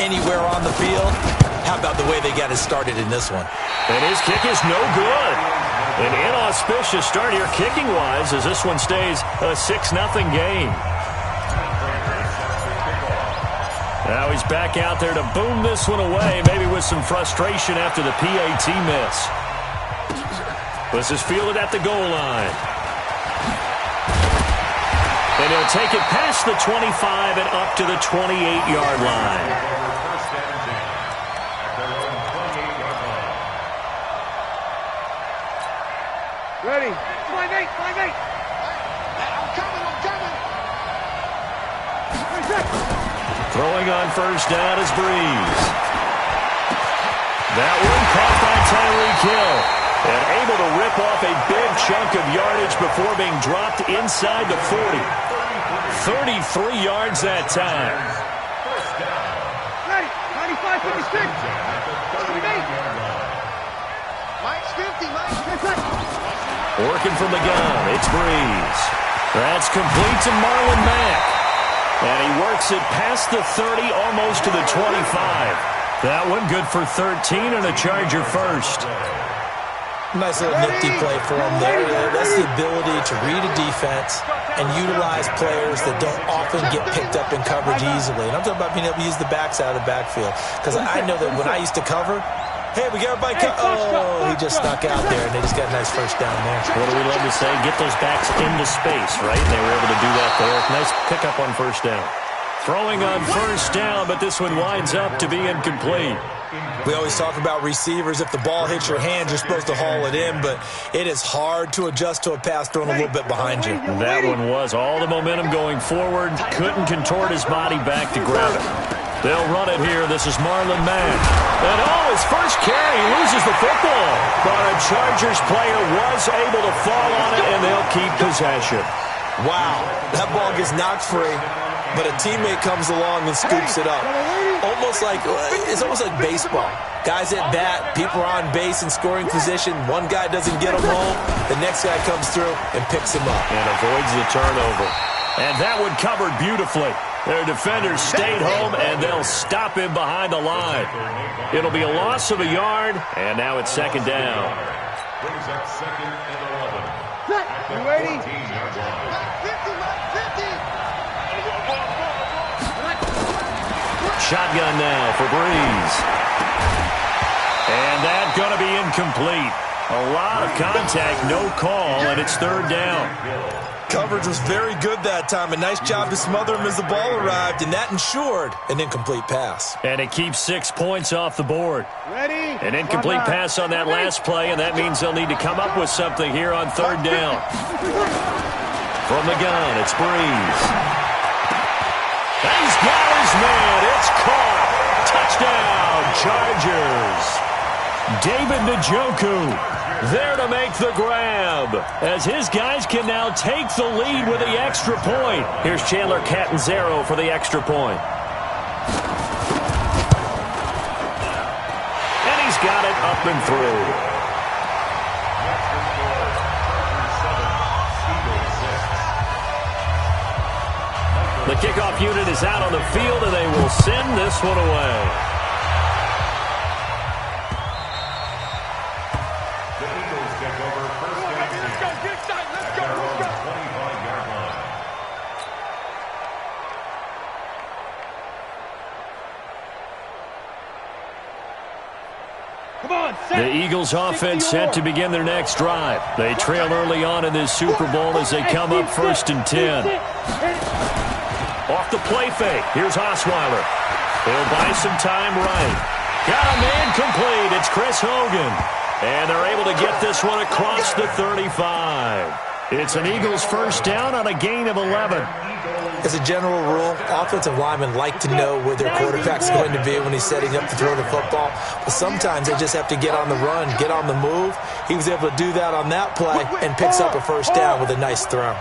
anywhere on the field. How about the way they got it started in this one? And his kick is no good. An inauspicious start here kicking-wise as this one stays a 6-0 game. Now he's back out there to boom this one away, maybe with some frustration after the PAT miss. This is fielded at the goal line. And he'll take it past the 25 and up to the 28-yard line. Ready. 5-8, 5-8. I'm coming. Throwing on first down is Breeze. That one caught by Tyreek Hill. And able to rip off a big chunk of yardage before being dropped inside the 40. 33 yards that time. Ready. 95, 56. 28. Mike's 50. Mike's 50. Working from the gun. It's Breeze. That's complete to Marlon Mack. And he works it past the 30, almost to the 25. That one good for 13 and a Charger first. Nice little nifty play for him there. That's the ability to read a defense and utilize players that don't often get picked up in coverage easily. And I'm talking about being able to use the backside of the backfield. Because I know that when I used to cover, hey, we got everybody. Oh, he just snuck out there, and they just got a nice first down there. What do we love to say? Get those backs into space, right? And they were able to do that there. Nice pickup on first down. Throwing on first down, but this one winds up to be incomplete. We always talk about receivers. If the ball hits your hand, you're supposed to haul it in, but it is hard to adjust to a pass thrown a little bit behind you. That one was all the momentum going forward. Couldn't contort his body back to grab it. They'll run it here. This is Marlon Mack. And his first carry, loses the football. But a Chargers player was able to fall on it, and they'll keep possession. Wow, that ball gets knocked free, but a teammate comes along and scoops it up. It's almost like baseball. Guys at bat, people are on base in scoring position. One guy doesn't get him home. The next guy comes through and picks him up. And avoids the turnover. And that one covered beautifully. Their defenders stayed home, and they'll stop him behind the line. It'll be a loss of a yard, and now it's second down. Brings up second and 11. You ready? 50, 50. Shotgun now for Breeze. And that's going to be incomplete. A lot of contact, no call, and it's third down. Coverage was very good that time. A nice job to smother him as the ball arrived, and that ensured an incomplete pass. And it keeps 6 points off the board. Ready? An incomplete pass on that last play, and that means they'll need to come up with something here on third down. From the gun, it's Breeze. He's got his man. It's caught. Touchdown, Chargers. David Njoku there to make the grab, as his guys can now take the lead with the extra point. Here's Chandler Catanzaro for the extra point. And he's got it up and through. The kickoff unit is out on the field, and they will send this one away. The Eagles offense set to begin their next drive. They trail early on in this Super Bowl as they come up 1st and 10. Off the play fake. Here's Osweiler. He'll buy some time right. Got a man complete. It's Chris Hogan. And they're able to get this one across the 35. It's an Eagles first down on a gain of 11. As a general rule, offensive linemen like to know where their quarterback's going to be when he's setting up to throw the football. But sometimes they just have to get on the run, get on the move. He was able to do that on that play and picks up a first down with a nice throw.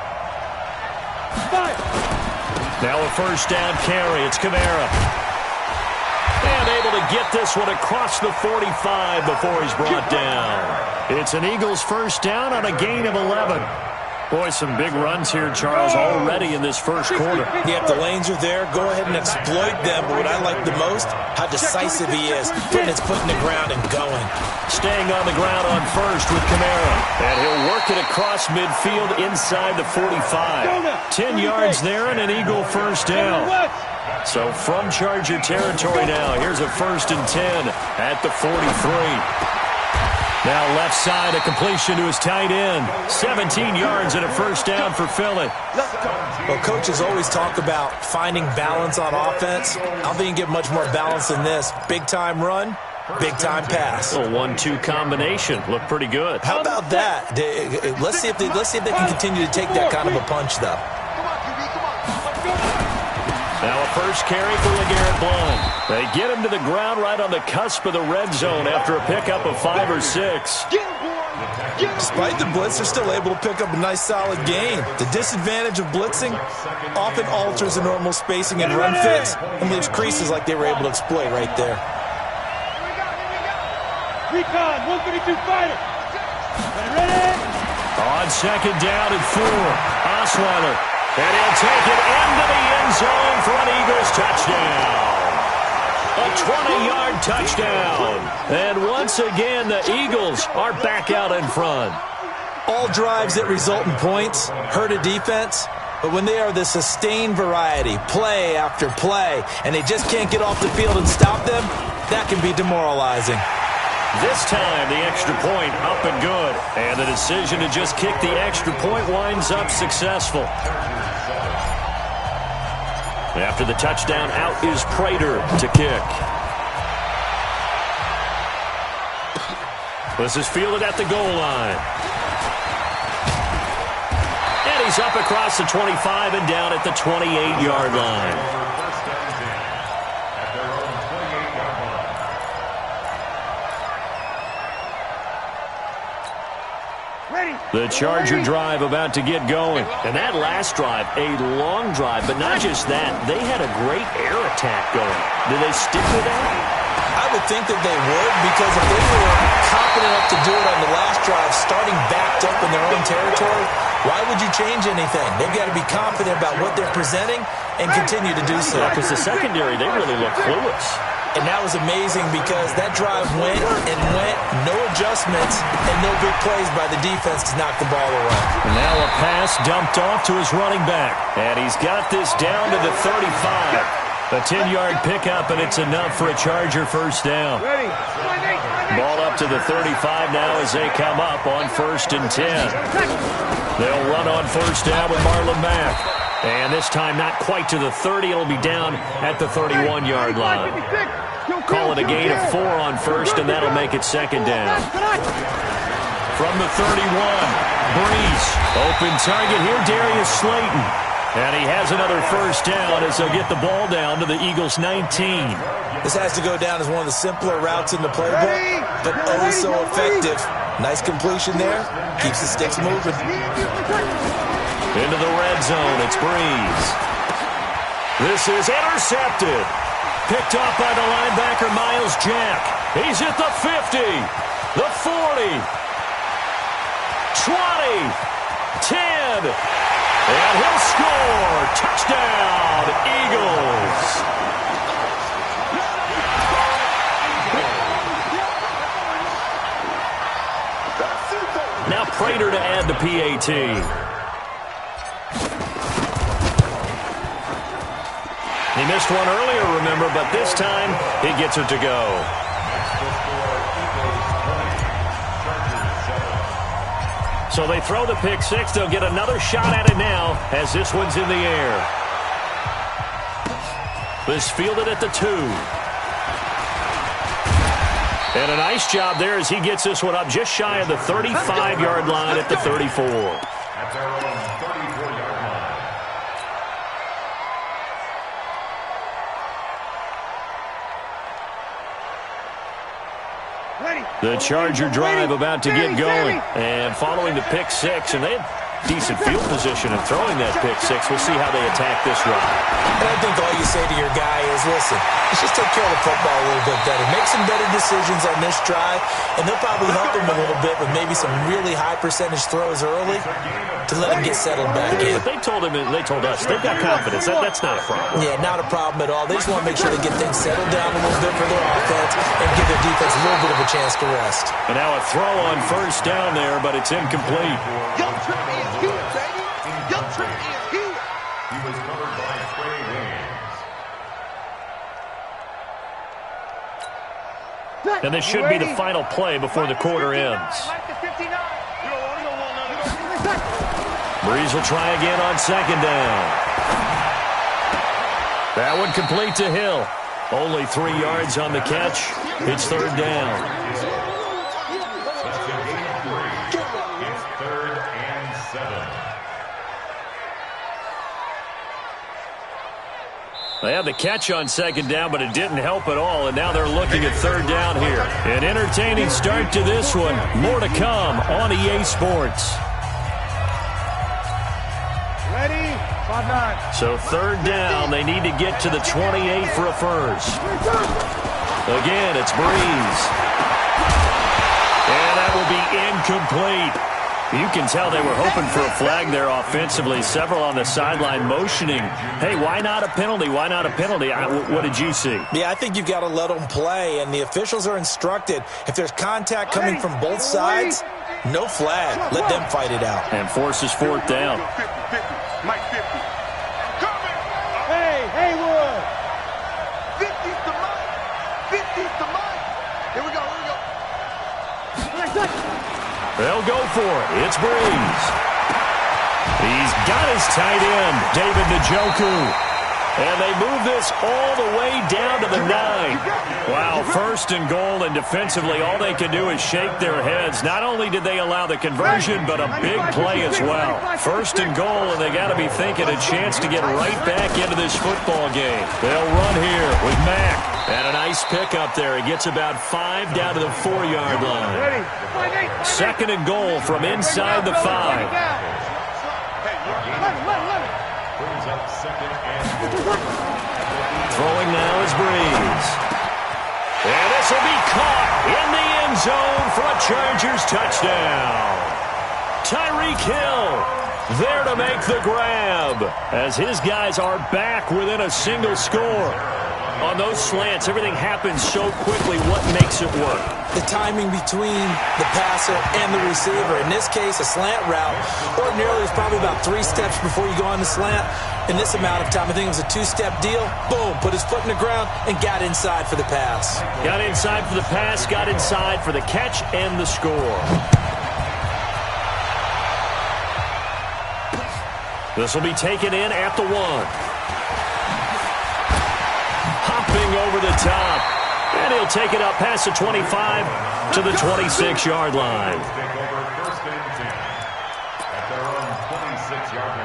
Now a first down carry. It's Kamara. And able to get this one across the 45 before he's brought down. It's an Eagles first down on a gain of 11. Boy, some big runs here, Charles, already in this first quarter. Yeah, if the lanes are there, go ahead and exploit them. But what I like the most, how decisive he is, putting his foot in the ground and going. Staying on the ground on first with Kamara. And he'll work it across midfield inside the 45. 10 yards there and an Eagle first down. So from Charger territory now, here's a 1st and 10 at the 43. Now left side, a completion to his tight end. 17 yards and a first down for Philly. Well, coaches always talk about finding balance on offense. I don't think you can get much more balance than this. Big-time run, big-time pass. A 1-2 combination. Looked pretty good. How about that? Let's see if they can continue to take that kind of a punch, though. Now a first carry for LeGarrette Blount. They get him to the ground right on the cusp of the red zone after a pickup of 5 or 6. Despite the blitz, they're still able to pick up a nice, solid gain. The disadvantage of blitzing often alters the normal spacing and run fits and leaves creases like they were able to exploit right there. Recon, 132 fighter. Ready? On second down and 4, Osweiler. And he'll take it into the end zone for an Eagles touchdown. A 20-yard touchdown. And once again, the Eagles are back out in front. All drives that result in points hurt a defense, but when they are the sustained variety, play after play, and they just can't get off the field and stop them, that can be demoralizing. This time, the extra point up and good. And the decision to just kick the extra point winds up successful. After the touchdown, out is Prater to kick. This is fielded at the goal line. And he's up across the 25 and down at the 28-yard line. The Charger drive about to get going. And that last drive, a long drive, but not just that. They had a great air attack going. Did they stick with that? I would think that they would, because if they were confident enough to do it on the last drive, starting backed up in their own territory, why would you change anything? They've got to be confident about what they're presenting and continue to do so. Because the secondary, they really look clueless. And that was amazing because that drive went and went, no adjustments, and no big plays by the defense to knock the ball away. And now a pass dumped off to his running back. And he's got this down to the 35. A 10-yard pickup, and it's enough for a Charger first down. Ball up to the 35 now as they come up on 1st and 10. They'll run on first down with Marlon Mack. And this time not quite to the 30. It'll be down at the 31-yard line. Call it a gain of 4 on first, and that'll make it second down. From the 31, Breeze. Open target here, Darius Slayton. And he has another first down as they'll get the ball down to the Eagles' 19. This has to go down as one of the simpler routes in the playbook, but oh so effective. Nice completion there. Keeps the sticks moving. Into the red zone, it's Breeze. This is intercepted. Picked off by the linebacker, Miles Jack. He's at the 50, the 40, 20, 10, and he'll score. Touchdown, Eagles. Now Prater to add the PAT. He missed one earlier, remember, but this time he gets it to go. So they throw the pick six. They'll get another shot at it now as this one's in the air. This fielded at the 2. And a nice job there as he gets this one up just shy of the 35-yard line at the 34. At their own 34-yard line. The Charger drive about to get going. And following the pick six, and decent field position in throwing that pick six. We'll see how they attack this run. And I think all you say to your guy is, listen, let's just take care of the football a little bit better. Make some better decisions on this drive, and they'll probably help him a little bit with maybe some really high percentage throws early to let him get settled back in. But they told us, they've got confidence. That's not a problem. Yeah, not a problem at all. They just want to make sure they get things settled down a little bit for their offense and give their defense a little bit of a chance to rest. And now a throw on first down there, but it's incomplete. Young Trinity is here, baby. Young Trinity is here. He was covered by Trey Williams. And this should be the final play before the quarter ends. Breeze will try again on second down. That one complete to Hill. Only 3 yards on the catch. It's third down. It's 3rd and 7. They had the catch on second down, but it didn't help at all, and now they're looking at third down here. An entertaining start to this one. More to come on EA Sports. Ready? 5-9. So third down, they need to get to the 28 for a first. Again, it's Breeze. And that will be incomplete. You can tell they were hoping for a flag there offensively. Several on the sideline motioning, hey, why not a penalty? Why not a penalty? What did you see? Yeah, I think you've got to let them play, and the officials are instructed. If there's contact coming from both sides, no flag. Let them fight it out. And forces fourth down. 50, 50. Mike 50. Hey, Haywood. 50's the Mike. 50's the Mike. Here we go, They'll go for it. It's Breeze. He's got his tight end, David Njoku. And they move this all the way down to the 9. Wow, first and goal, and defensively all they can do is shake their heads. Not only did they allow the conversion, but a big play as well. First and goal, and they got to be thinking a chance to get right back into this football game. They'll run here with Mack. And a nice pick up there. He gets about 5 down to the 4-yard line. Second and goal from inside the 5. Throwing now is Breeze. And this will be caught in the end zone for a Chargers touchdown. Tyreek Hill there to make the grab as his guys are back within a single score. On those slants, everything happens so quickly. What makes it work? The timing between the passer and the receiver. In this case, a slant route. Ordinarily, it's probably about 3 steps before you go on the slant. In this amount of time, I think it was a 2-step deal. Boom, put his foot in the ground and got inside for the pass. Got inside for the pass, got inside for the catch and the score. This will be taken in at the 1. Over the top, and he'll take it up past the 25 to the 26-yard line. Take over 1st and 10 at their own 26-yard line.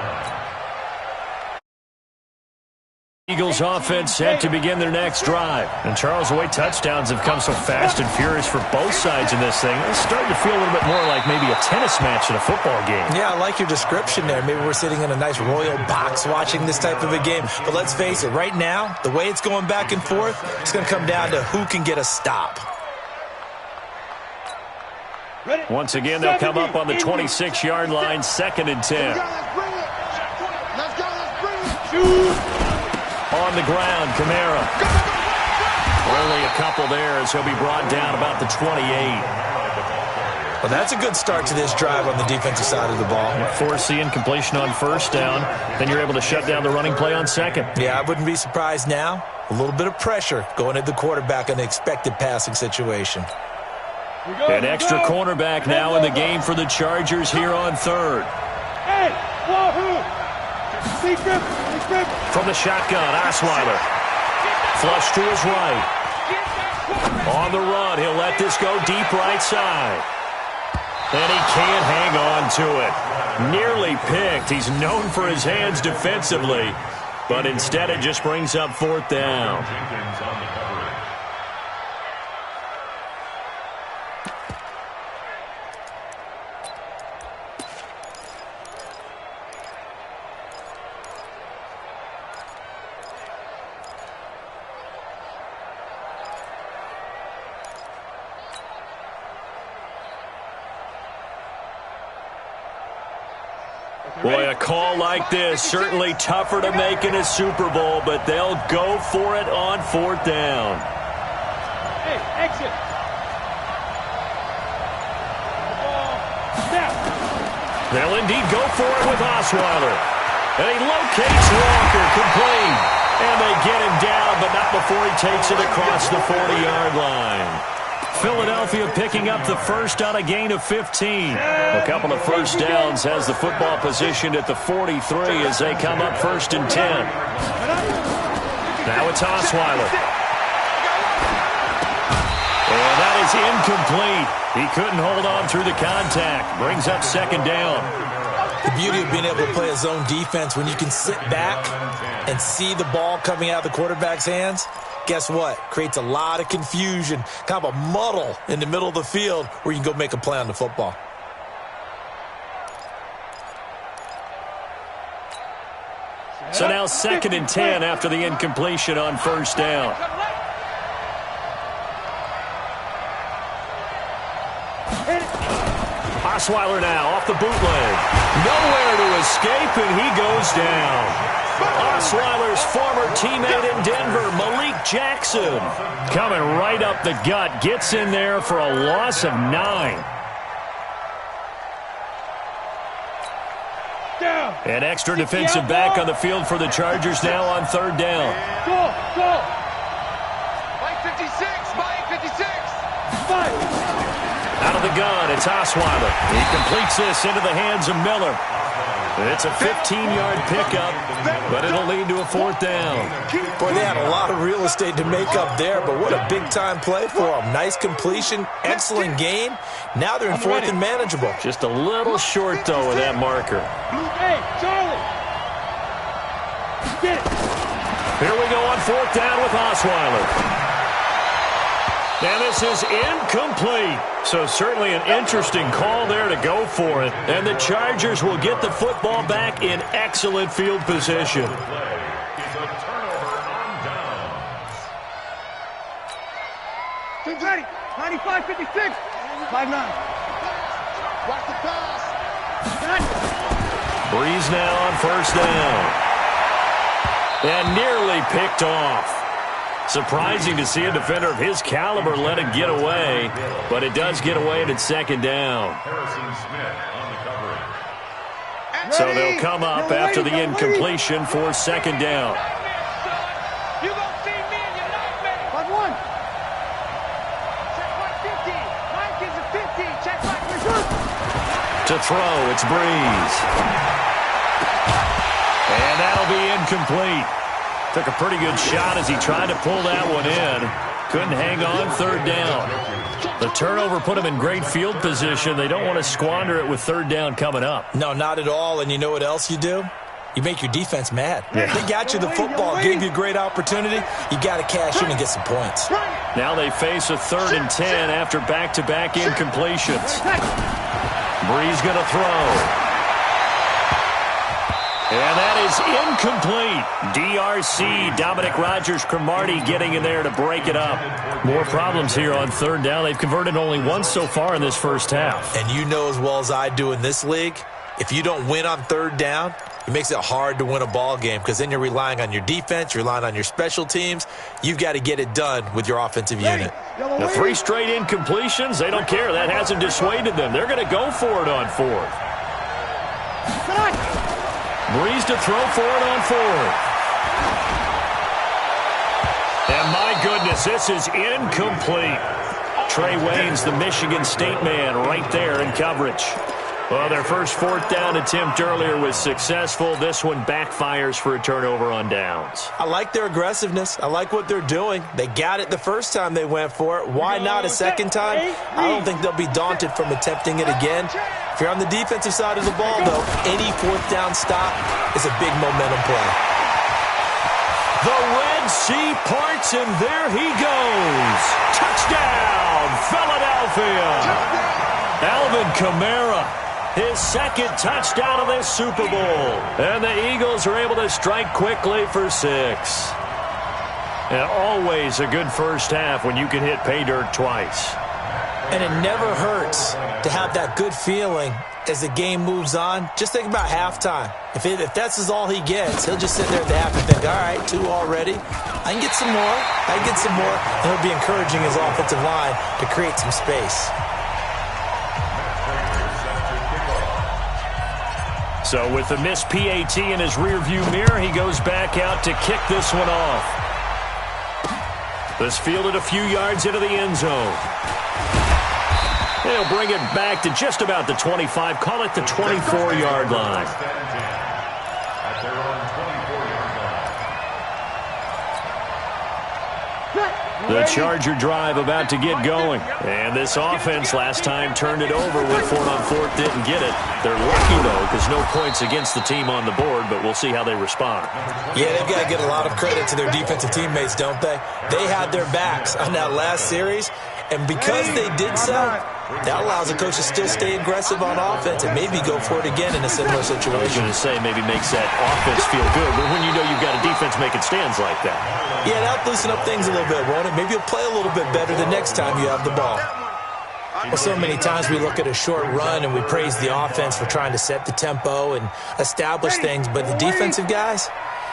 Eagles offense set to begin their next drive. And Charles, the way touchdowns have come so fast and furious for both sides in this thing, it's starting to feel a little bit more like maybe a tennis match in a football game. Yeah, I like your description there. Maybe we're sitting in a nice royal box watching this type of a game. But let's face it, right now, the way it's going back and forth, it's going to come down to who can get a stop. Once again, they'll come up on the 26-yard line, 2nd and 10. Let's bring it. Shoot. On the ground, Kamara. Only a couple there as he'll be brought down about the 28. Well, that's a good start to this drive on the defensive side of the ball. Force the incompletion on first down. Then you're able to shut down the running play on second. Yeah, I wouldn't be surprised now. A little bit of pressure going at the quarterback in an expected passing situation. An extra cornerback now in the game for the Chargers here on third. Hey, wahoo! From the shotgun, Osweiler. Flush to his right. On the run, he'll let this go deep right side. And he can't hang on to it. Nearly picked. He's known for his hands defensively, but instead it just brings up 4th down. Jenkins on the coverage. Boy, a call like this, certainly tougher to make in a Super Bowl, but they'll go for it on 4th down. Hey, exit. Snap. They'll indeed go for it with Osweiler. And he locates Walker, complete. And they get him down, but not before he takes it across the 40-yard line. Philadelphia picking up the first on a gain of 15. A couple of first downs has the football positioned at the 43 as they come up 1st and 10. Now it's Osweiler. And that is incomplete. He couldn't hold on through the contact. Brings up 2nd down. The beauty of being able to play a zone defense when you can sit back and see the ball coming out of the quarterback's hands, guess what? Creates a lot of confusion, kind of a muddle in the middle of the field where you can go make a play on the football. So now 2nd and 10 after the incompletion on 1st down. Osweiler now off the bootleg. Nowhere to escape, and he goes down. Osweiler's former teammate in Denver, Malik Jackson, coming right up the gut, gets in there for a loss of 9. An extra defensive back on the field for the Chargers now on 3rd down. Go, go. Mike 56, Mike 56. Fight. Out of the gun, it's Osweiler. He completes this into the hands of Miller. It's a 15-yard pickup, but it'll lead to a 4th down. Boy, they had a lot of real estate to make up there, but what a big-time play for them. Nice completion, excellent gain. Now they're in 4th and manageable. Just a little short, though, with that marker. Hey, Charlie. Get it. Here we go on 4th down with Osweiler. And this is incomplete. So certainly an interesting call there to go for it. And the Chargers will get the football back in excellent field position. Team's ready. 95, 56. 5-9. Watch the pass. Breeze now on 1st down. And nearly picked off. Surprising to see a defender of his caliber let it get away, but it does get away and it's 2nd down. So they'll come up after the incompletion for 2nd down. You gonna see me and you like me. 5-1. Check back 50. Mike is a 50. Check back return. To throw, it's Breeze. And that'll be incomplete. Took a pretty good shot as he tried to pull that one in. Couldn't hang on 3rd down. The turnover put him in great field position. They don't want to squander it with 3rd down coming up. No, not at all. And you know what else you do? You make your defense mad. Yeah. They got you the football, gave you a great opportunity. You got to cash in and get some points. Now they face a 3rd and 10 after back-to-back incompletions. Breeze going to throw. And that is incomplete. DRC, Dominic Rodgers-Cromartie getting in there to break it up. More problems here on 3rd down. They've converted only once so far in this first half. And you know as well as I do in this league, if you don't win on 3rd down, it makes it hard to win a ball game because then you're relying on your defense, you're relying on your special teams. You've got to get it done with your offensive unit. The 3 straight incompletions, they don't care. That hasn't dissuaded them. They're going to go for it on 4th. Breeze to throw for it on 4th. And my goodness, this is incomplete. Trey Waynes, the Michigan State man, right there in coverage. Well, their first 4th down attempt earlier was successful. This one backfires for a turnover on downs. I like their aggressiveness. I like what they're doing. They got it the first time they went for it. Why not a second time? I don't think they'll be daunted from attempting it again. If you're on the defensive side of the ball, though, any 4th down stop is a big momentum play. The Red Sea parts, and there he goes. Touchdown, Philadelphia. Alvin Kamara, his 2nd touchdown of this Super Bowl. And the Eagles are able to strike quickly for 6. And always a good first half when you can hit pay dirt twice. And it never hurts to have that good feeling as the game moves on. Just think about halftime. If that's all he gets, he'll just sit there at the half and think, all right, 2 already. I can get some more. I can get some more. And he'll be encouraging his offensive line to create some space. So with the missed PAT in his rearview mirror, he goes back out to kick this one off. This fielded a few yards into the end zone. They'll bring it back to just about the 25. Call it the 24-yard line. At their own 24-yard line. The Charger drive about to get going. And this offense last time turned it over when 4-on-4 didn't get it. They're lucky, though, because no points against the team on the board, but we'll see how they respond. Yeah, they've got to get a lot of credit to their defensive teammates, don't they? They had their backs on that last series, and because they did so, that allows the coach to still stay aggressive on offense and maybe go for it again in a similar I was situation. going to say maybe makes that offense feel good, but when you know you've got a defense making stands like that. Yeah, that'll loosen up things a little bit, won't it? Maybe you'll play a little bit better the next time you have the ball. Well, so many times we look at a short run and we praise the offense for trying to set the tempo and establish things, but the defensive guys,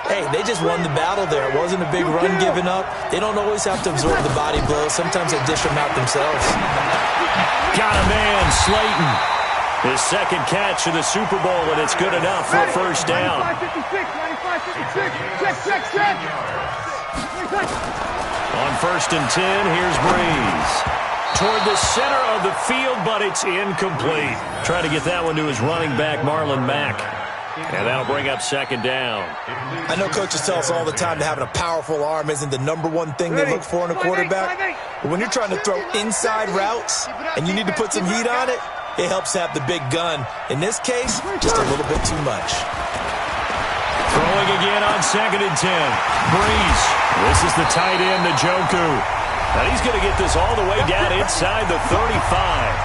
hey, they just won the battle there. It wasn't a big run given up. They don't always have to absorb the body blows. Sometimes they dish them out themselves. Got a man, Slayton. His second catch of the Super Bowl, and it's good enough for a first down. 95-56, check. On 1st and 10, here's Breeze. Toward the center of the field, but it's incomplete. Trying to get that one to his running back, Marlon Mack. And that'll bring up 2nd down. I know coaches tell us all the time that having a powerful arm isn't the #1 thing they look for in a quarterback. But when you're trying to throw inside routes and you need to put some heat on it, it helps have the big gun. In this case, just a little bit too much. Throwing again on 2nd and 10. Breeze. This is the tight end, Njoku. Now he's going to get this all the way down inside the 35.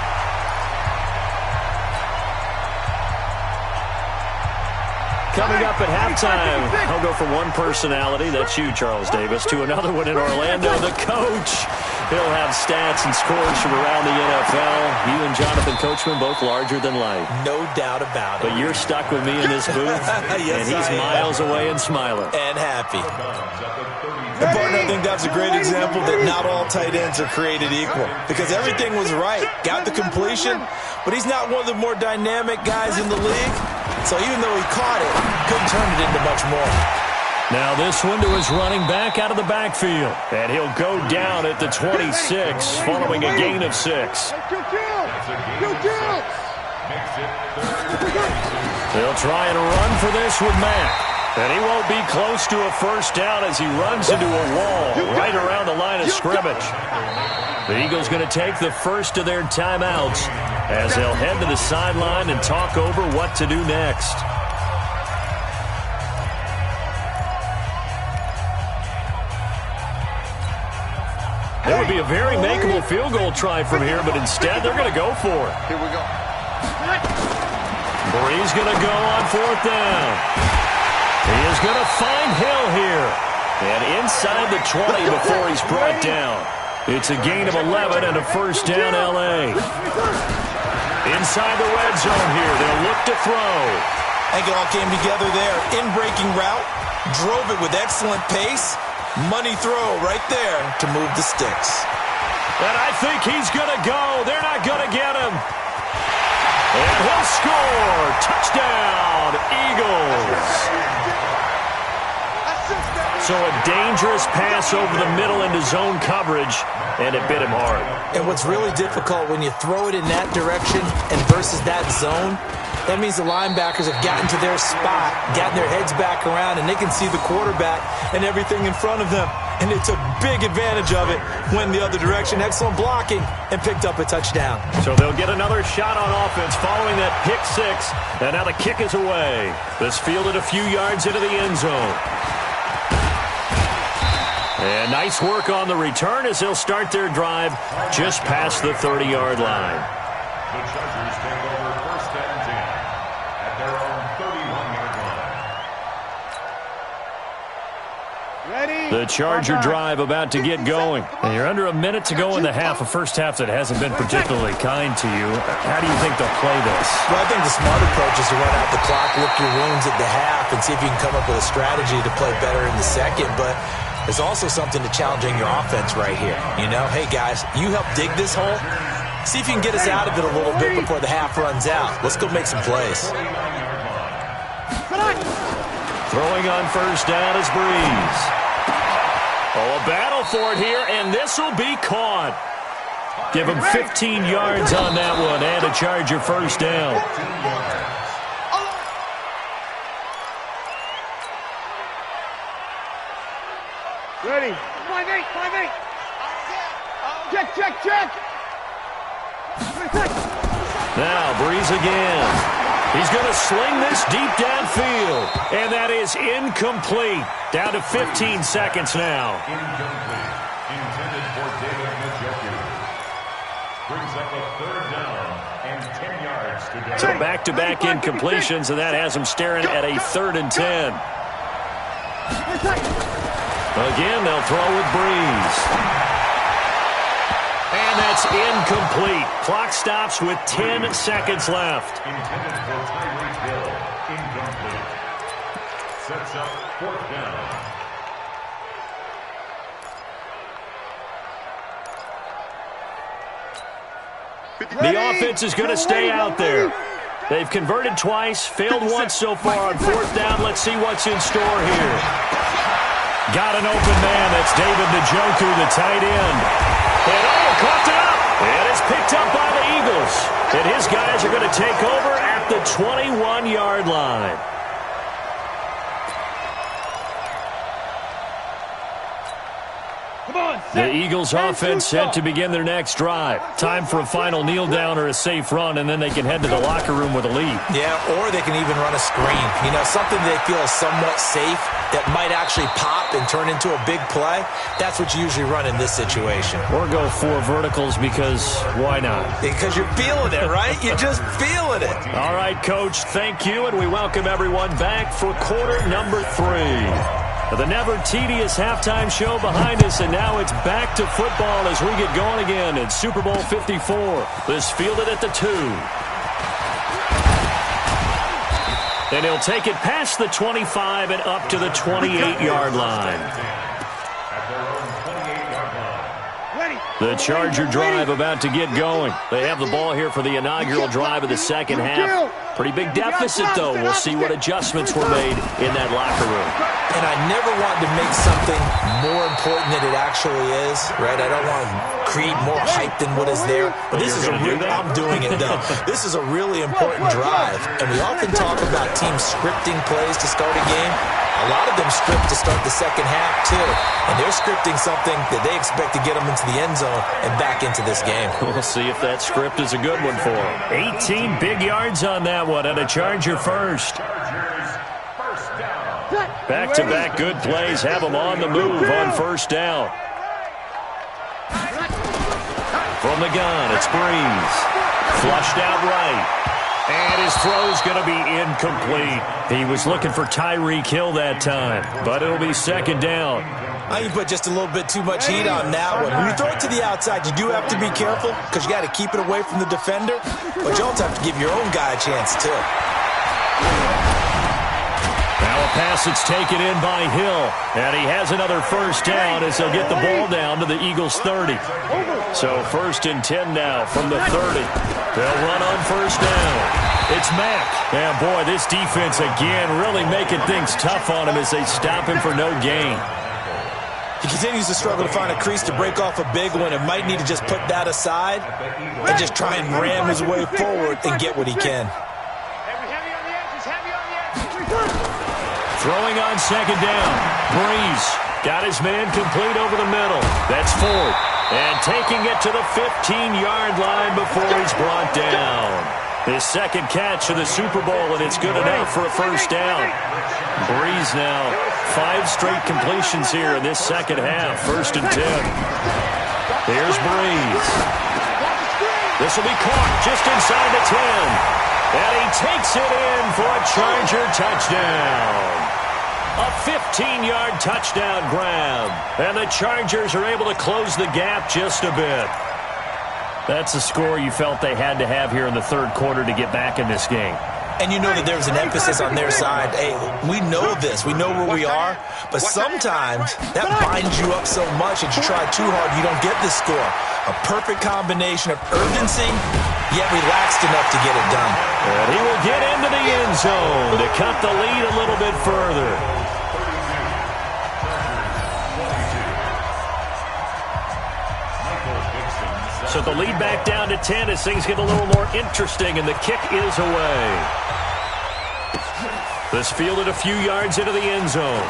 Coming up at halftime, I'll go from one personality, that's you, Charles Davis, to another one in Orlando, the coach. He'll have stats and scores from around the NFL. You and Jonathan Coachman, both larger than life. No doubt about it. But you're stuck with me in this booth, Yes, and he's miles away and smiling. And happy. And partner, I think that's a great example that not all tight ends are created equal. Because everything was right. Got the completion, but he's not one of the more dynamic guys in the league. So even though he caught it, couldn't turn it into much more. Now this one to his running back out of the backfield. And he'll go down at the 26 following a gain of 6. They'll try and run for this with Mack. And he won't be close to a first down as he runs into a wall right around the line of scrimmage. The Eagles going to take the first of their timeouts as they'll head to the sideline and talk over what to do next. That would be a very makeable field goal try from here, but instead they're going to go for it. Here we go. Breeze going to go on 4th down. He is going to find Hill here. And inside the 20 before he's brought down. It's a gain of 11 and a first down, L.A. Inside the red zone here. They'll look to throw. I think it all came together there. In-breaking route. Drove it with excellent pace. Money throw right there to move the sticks. And I think he's going to go. They're not going to get him. And he'll score. Touchdown, Eagles. So a dangerous pass over the middle into zone coverage, and it bit him hard. And what's really difficult when you throw it in that direction and versus that zone, that means the linebackers have gotten to their spot, gotten their heads back around, and they can see the quarterback and everything in front of them. And they took big advantage of it, went the other direction, excellent blocking, and picked up a touchdown. So they'll get another shot on offense following that pick 6, and now the kick is away. This fielded a few yards into the end zone. And nice work on the return as they'll start their drive just past the 30-yard line. The Chargers take over 1st and 10 at their own 31-yard line. Ready? The Charger drive about to get going. And you're under a minute to go in the half, a first half that hasn't been particularly kind to you. How do you think they'll play this? Well, I think the smart approach is to run out the clock, lick your wounds at the half, and see if you can come up with a strategy to play better in the second. But there's also something to challenging your offense right here. You know, hey, guys, you help dig this hole. See if you can get us out of it a little bit before the half runs out. Let's go make some plays. Throwing on first down is Breeze. Oh, a battle for it here, and this will be caught. Give him 15 yards on that one, and a Charger first down. Ready. 5-8, 5-8. Check. Now, Breeze again. He's going to sling this deep downfield, and that is incomplete. Down to 15 seconds now. Incomplete. Intended for David Njoku. Brings up a third down and 10 yards to go. So back-to-back incompletions, and that has him staring at a 3rd and 10. Again, they'll throw with Breeze. And that's incomplete. Clock stops with 10 seconds left. Intended for Tyreek Hill. Incomplete. Sets up 4th down. The offense is going to stay out there. They've converted twice, failed once so far on 4th down. Let's see what's in store here. Got an open man. That's David Njoku, the tight end. And coughed it up. And it's picked up by the Eagles. And his guys are going to take over at the 21-yard line. The Eagles offense set to begin their next drive. Time for a final kneel down or a safe run, and then they can head to the locker room with a lead. Yeah, or they can even run a screen. You know, something they feel is somewhat safe that might actually pop and turn into a big play. That's what you usually run in this situation. Or go 4 verticals because why not? Because you're feeling it, right? You're just feeling it. All right, Coach, thank you, and we welcome everyone back for quarter number 3. The never-tedious halftime show behind us, and now it's back to football as we get going again in Super Bowl 54. This fielded at the 2. And he'll take it past the 25 and up to the 28-yard line. The Charger drive about to get going. They have the ball here for the inaugural drive of the second half. Pretty big deficit, though. We'll see what adjustments were made in that locker room. And I never want to make something more important than it actually is, right? I don't want to create more hype than what is there. But this is I'm doing it, though. This is a really important drive. And we often talk about teams scripting plays to start a game. A lot of them script to start the second half, too. And they're scripting something that they expect to get them into the end zone and back into this game. We'll see if that script is a good one for them. 18 big yards on that one, and a Charger first. Back-to-back good plays have them on the move on first down. From the gun, it's Breeze. Flushed out right. And his throw's going to be incomplete. He was looking for Tyreek Hill that time, but it'll be second down. I think you put just a little bit too much heat on that one. When you throw it to the outside, you do have to be careful because you got to keep it away from the defender, but you also have to give your own guy a chance, too. Now a pass that's taken in by Hill, and he has another first down as they'll get the ball down to the Eagles' 30. So 1st and 10 now from the 30. They'll run on first down. It's Mack. And boy, this defense again really making things tough on him as they stop him for no gain. He continues to struggle to find a crease to break off a big one and might need to just put that aside and just try and ram his way forward and get what he can. Throwing on second down. Breeze got his man complete over the middle. That's Ford. And taking it to the 15-yard line before he's brought down. His second catch of the Super Bowl, and it's good enough for a first down. Breeze now 5 straight completions here in this second half. 1st and 10. Here's Breeze. This will be caught just inside the 10. And he takes it in for a Charger touchdown. A 15-yard touchdown grab. And the Chargers are able to close the gap just a bit. That's a score you felt they had to have here in the third quarter to get back in this game. And you know that there was an emphasis on their side. Hey, we know this. We know where we are. But sometimes that binds you up so much that you try too hard, you don't get this score. A perfect combination of urgency, yet relaxed enough to get it done. And he will get into the end zone to cut the lead a little bit further. So the lead back down to 10 as things get a little more interesting, and the kick is away. This fielded a few yards into the end zone.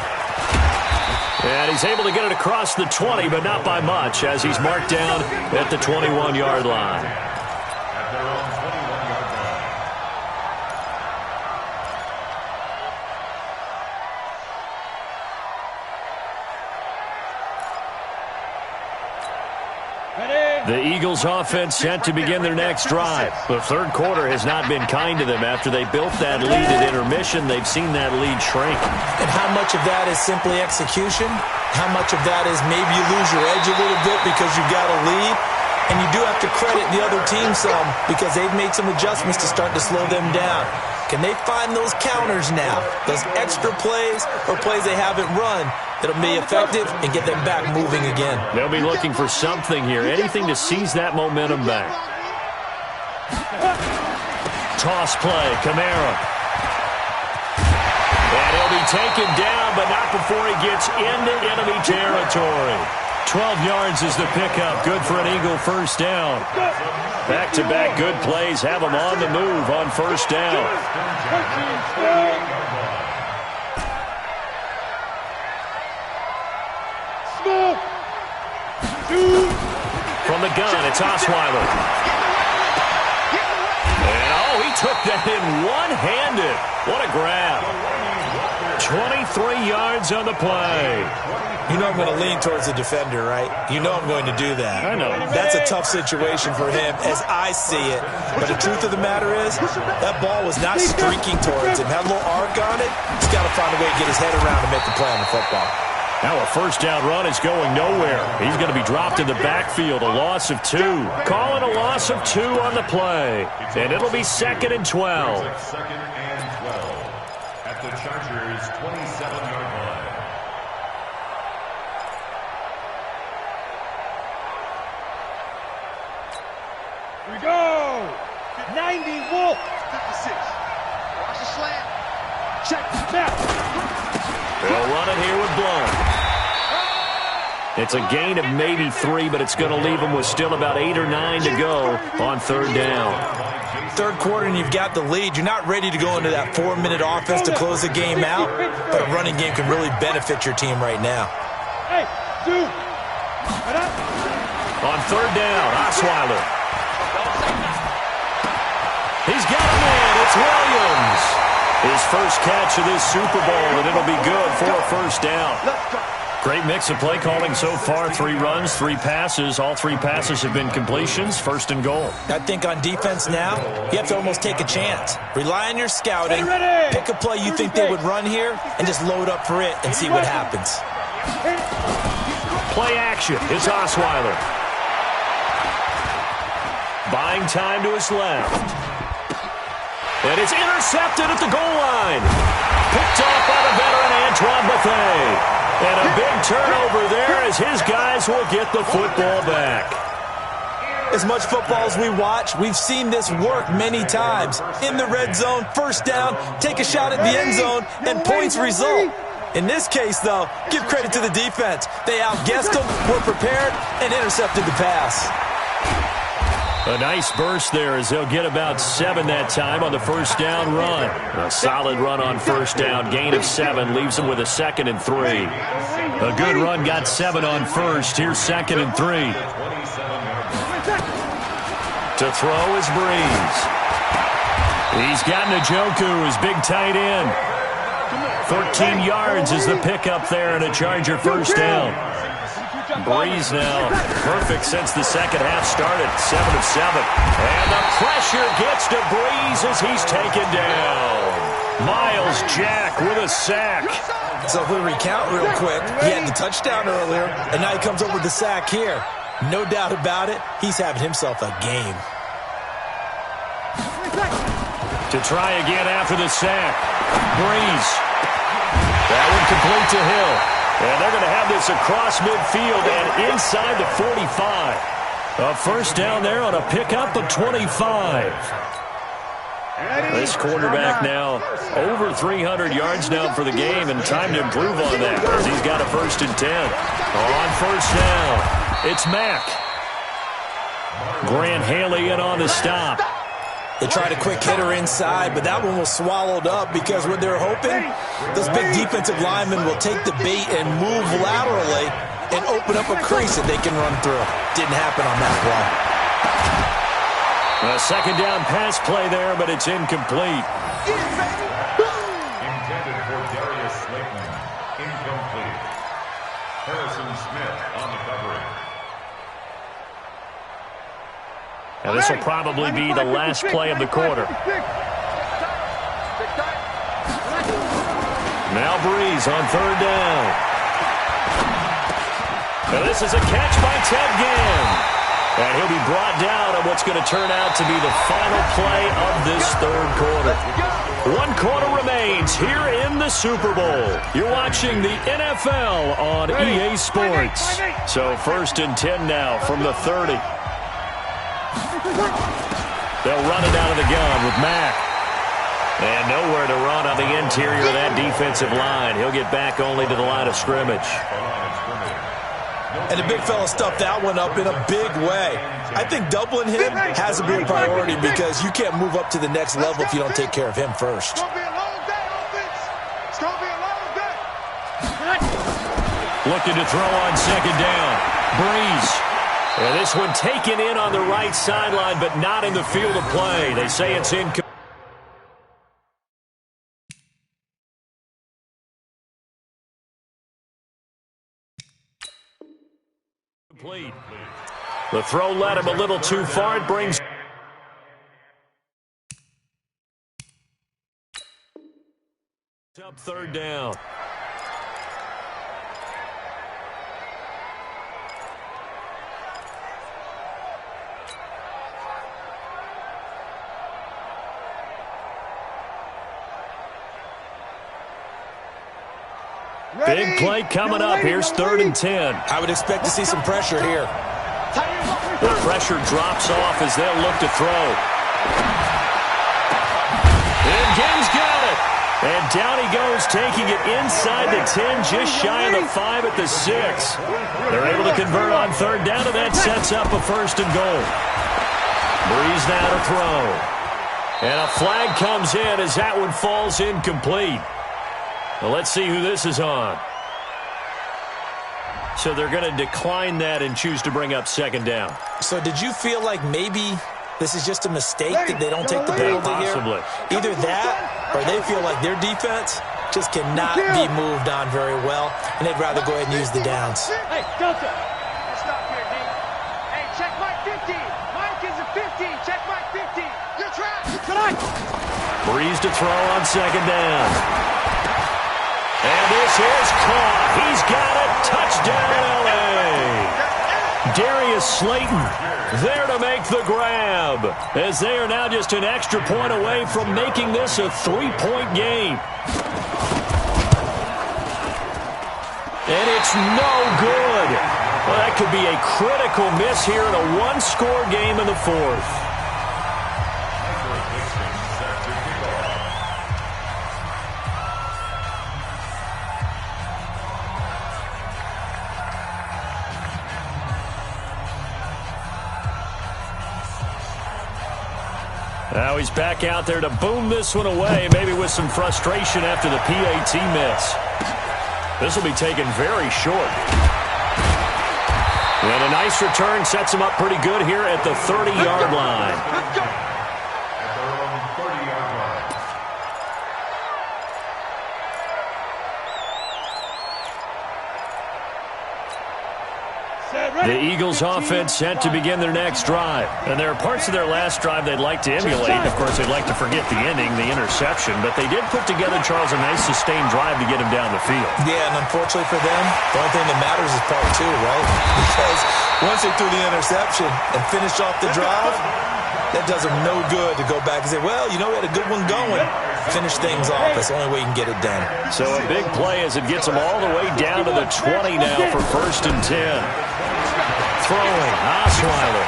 And he's able to get it across the 20, but not by much, as he's marked down at the 21-yard line. At their own 21-yard line. The Eagles offense set to begin their next drive. The third quarter has not been kind to them. After they built that lead at intermission, they've seen that lead shrink. And how much of that is simply execution? How much of that is maybe you lose your edge a little bit because you've got a lead? And you do have to credit the other team some because they've made some adjustments to start to slow them down. Can they find those counters now, those extra plays or plays they haven't run that'll be effective and get them back moving again? They'll be looking for something here, anything to seize that momentum back. Toss play, Kamara. And he'll be taken down, but not before he gets into enemy territory. 12 yards is the pickup. Good for an Eagle first down. Back-to-back good plays have them on the move on first down. From the gun, it's Osweiler. And, he took that in one-handed. What a grab. 23 yards on the play. You know I'm going to lean towards the defender, right? You know I'm going to do that. I know. That's a tough situation for him as I see it. But the truth of the matter is, that ball was not streaking towards him. Had a little arc on it. He's got to find a way to get his head around and make the play on the football. Now a first down run is going nowhere. He's going to be dropped in the backfield. A loss of 2. Call it a loss of 2 on the play. And it'll be 2nd and 12. Second and 12 at the Chargers' 27-yard line. Here we go. 90 Wolf. 56. Watch the slant. Check the snap. They'll run it here with Blount. It's a gain of maybe 3, but it's going to leave them with still about 8 or 9 to go on third down. Third quarter and you've got the lead. You're not ready to go into that 4-minute offense to close the game out, but a running game can really benefit your team right now. Hey, dude. On third down, Osweiler. He's got a man. It's Williams. His first catch of this Super Bowl, and it'll be good for a first down. Great mix of play calling so far. 3 runs, 3 passes. All 3 passes have been completions. First and goal. I think on defense now, you have to almost take a chance. Rely on your scouting. Pick a play you think they would run here and just load up for it and see what happens. Play action. It's Osweiler. Buying time to his left. And it's intercepted at the goal line. Picked off by the veteran Antoine Buffet. And a big turnover there as his guys will get the football back. As much football as we watch, we've seen this work many times. In the red zone, first down, take a shot at the end zone, and points result. In this case, though, give credit to the defense. They outguessed them, were prepared, and intercepted the pass. A nice burst there as they'll get about 7 that time on the first down run. A solid run on first down. Gain of 7 leaves them with a 2nd and 3. A good run got 7 on first. Here's 2nd and 3. To throw is Breeze. He's got Njoku, his big tight end. 14 yards is the pickup there and a Charger first down. Breeze now perfect since the second half started. 7 of 7. And the pressure gets to Breeze as he's taken down. Miles Jack with a sack. So if we recount real quick, he had the touchdown earlier, and now he comes up with the sack here. No doubt about it, he's having himself a game. To try again after the sack. Breeze. That one complete to Hill. And they're going to have this across midfield and inside the 45. A first down there on a pickup of 25. This quarterback now over 300 yards now for the game, and time to improve on that as he's got a 1st and 10. On first down, it's Mack. Grant Haley in on the stop. They tried a quick hitter inside, but that one was swallowed up because what they're hoping, those big defensive linemen will take the bait and move laterally and open up a crease that they can run through. Didn't happen on that play. A second down pass play there, but it's incomplete. Intended for Darius Slayton. Incomplete. Harrison Smith on the coverage. And this will probably be the last play of the quarter. Now Breeze on 3rd down. And this is a catch by Ted Ginn. And he'll be brought down on what's going to turn out to be the final play of this 3rd quarter. 1 quarter remains here in the Super Bowl. You're watching the NFL on EA Sports. So 1st and 10 now from the 30. They'll run it out of the gun with Mack. And nowhere to run on the interior of that defensive line. He'll get back only to the line of scrimmage. And the big fella stuffed that one up in a big way. I think doubling him has to be a priority because you can't move up to the next level if you don't take care of him first. Looking to throw on 2nd down. Breeze. And this one taken in on the right sideline, but not in the field of play. They say it's incomplete. The throw led him a little too far. It brings up 3rd down. Big play coming up. Here's 3rd and 10. I would expect to see some pressure here. The pressure drops off as they'll look to throw. And Ginn's got it. And down he goes, taking it inside the 10, just shy of the 5 at the 6. They're able to convert on 3rd down, and that sets up a 1st and goal. Breeze now to throw. And a flag comes in as that one falls incomplete. Well, let's see who this is on. So they're going to decline that and choose to bring up 2nd down. So did you feel like maybe this is just a mistake that they don't take the penalty here? Possibly. Either that or they feel like their defense just cannot be moved on very well, and they'd rather go ahead and use the downs. Hey, Delta. Stop here, D. Hey, check Mike 50. Mike is a 50. Check Mike 50. You're trapped. Tonight. Breeze to throw on 2nd down. And this is caught. He's got it. Touchdown, L.A. Darius Slayton there to make the grab, as they are now just an extra point away from making this a 3-point game. And it's no good. Well, that could be a critical miss here in a 1-score game in the 4th. Now he's back out there to boom this one away, maybe with some frustration after the PAT miss. This will be taken very short. And a nice return sets him up pretty good here at the 30-yard line. At their own 30-yard line. Set, The Eagles offense set to begin their next drive. And there are parts of their last drive they'd like to emulate. Of course, they'd like to forget the ending, the interception. But they did put together, Charles, a nice sustained drive to get him down the field. Yeah, and unfortunately for them, the only thing that matters is part two, right? Because once they threw the interception and finished off the drive, that does them no good to go back and say, well, you know, we had a good one going. Finish things off. That's the only way you can get it done. So a big play as it gets them all the way down to the 20 now for 1st and 10. Throwing, Osweiler.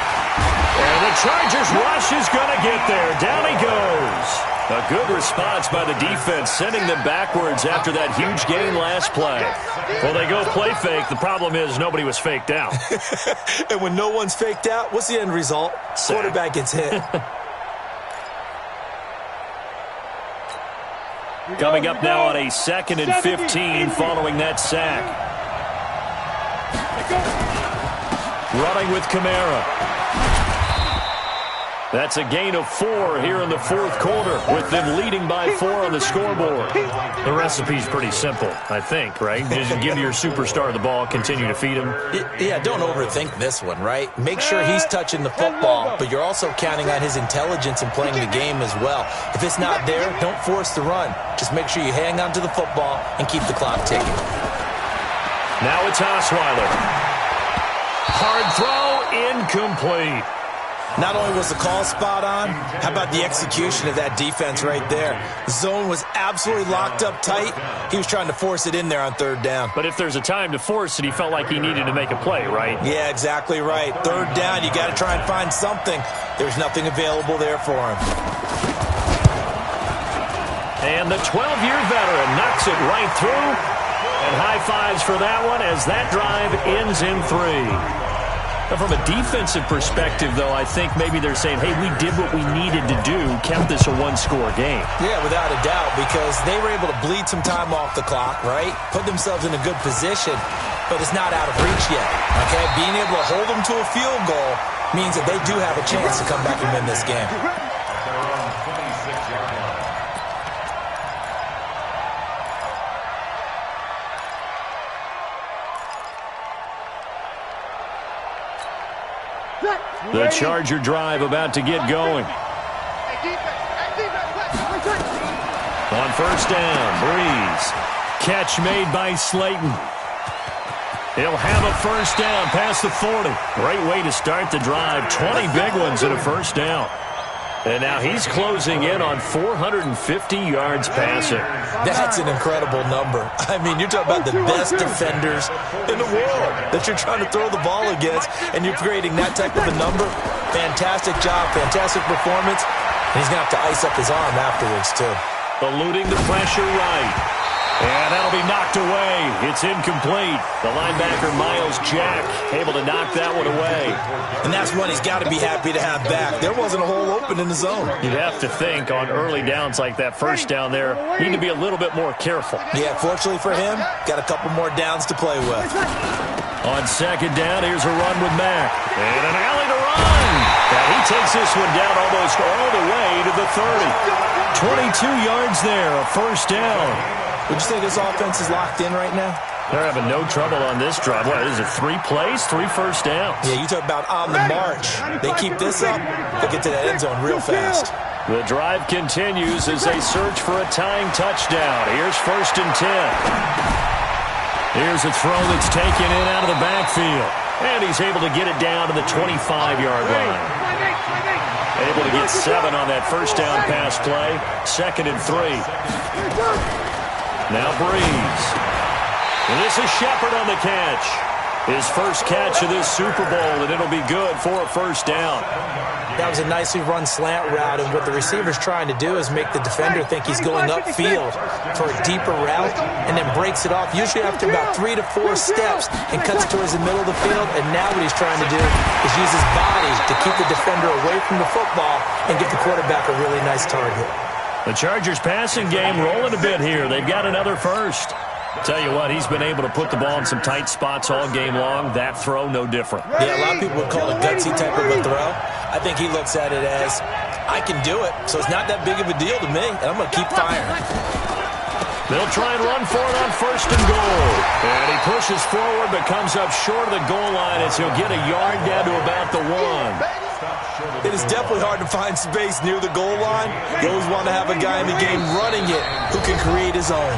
And the Chargers rush is going to get there. Down he goes. A good response by the defense, sending them backwards after that huge gain last play. Well, they go play fake. The problem is nobody was faked out. And when no one's faked out, what's the end result? Sack. Quarterback gets hit. Coming up now on a 2nd and 15 following that sack. Running with Kamara. That's a gain of 4 here in the 4th quarter, with them leading by 4 on the scoreboard. The recipe's pretty simple, I think, right? Just give your superstar the ball, continue to feed him. Yeah, don't overthink this one, right? Make sure he's touching the football, but you're also counting on his intelligence and playing the game as well. If it's not there, don't force the run. Just make sure you hang on to the football and keep the clock ticking. Now it's Osweiler. Hard throw, incomplete. Not only was the call spot on, how about the execution of that defense right there? The zone was absolutely locked up tight. He was trying to force it in there on 3rd down. But if there's a time to force it, he felt like he needed to make a play, right? Yeah, exactly right. 3rd down, you got to try and find something. There's nothing available there for him. And the 12-year veteran knocks it right through. And high fives for that one as that drive ends in 3. From a defensive perspective, though, I think maybe they're saying, hey, we did what we needed to do, kept this a 1-score game. Yeah, without a doubt, because they were able to bleed some time off the clock, right? Put themselves in a good position, but it's not out of reach yet, okay? Being able to hold them to a field goal means that they do have a chance to come back and win this game. The Charger drive about to get going. On 1st down, Breeze. Catch made by Slayton. He'll have a 1st down past the 40. Great way to start the drive. 20 big ones and a 1st down. And now he's closing in on 450 yards passing. That's an incredible number. I mean, you're talking about the best defenders in the world that you're trying to throw the ball against, and you're creating that type of a number. Fantastic job, fantastic performance. And he's going to have to ice up his arm afterwards, too. Eluding the pressure right. And that'll be knocked away. It's incomplete. The linebacker, Miles Jack, able to knock that one away. And that's one he's got to be happy to have back. There wasn't a hole open in the zone. You'd have to think on early downs like that 1st down there, need to be a little bit more careful. Yeah, fortunately for him, got a couple more downs to play with. On 2nd down, here's a run with Mack. And an alley to run. And he takes this one down almost all the way to the 30. 22 yards there, a 1st down. Would you say this offense is locked in right now? They're having no trouble on this drive. What is it, 3 plays, 3 1st downs? Yeah, you talk about on the march. They keep this up, they'll get to that end zone real fast. The drive continues as they search for a tying touchdown. Here's 1st and 10. Here's a throw that's taken in out of the backfield. And he's able to get it down to the 25-yard line. Able to get 7 on that 1st down pass play. 2nd and 3. Now Breeze. And this is Shepard on the catch. His first catch of this Super Bowl, and it'll be good for a 1st down. That was a nicely run slant route, and what the receiver's trying to do is make the defender think he's going upfield for a deeper route, and then breaks it off, usually after about 3 to 4 steps, and cuts towards the middle of the field. And now what he's trying to do is use his body to keep the defender away from the football and give the quarterback a really nice target. The Chargers passing game rolling a bit here. They've got another 1st. Tell you what, he's been able to put the ball in some tight spots all game long. That throw, no different. Yeah, a lot of people would call it a gutsy type of a throw. I think he looks at it as, I can do it, so it's not that big of a deal to me, and I'm going to keep firing. They'll try and run for it on 1st and goal. And he pushes forward but comes up short of the goal line as he'll get a yard down to about the 1. It is definitely hard to find space near the goal line. You always want to have a guy in the game running it who can create his own.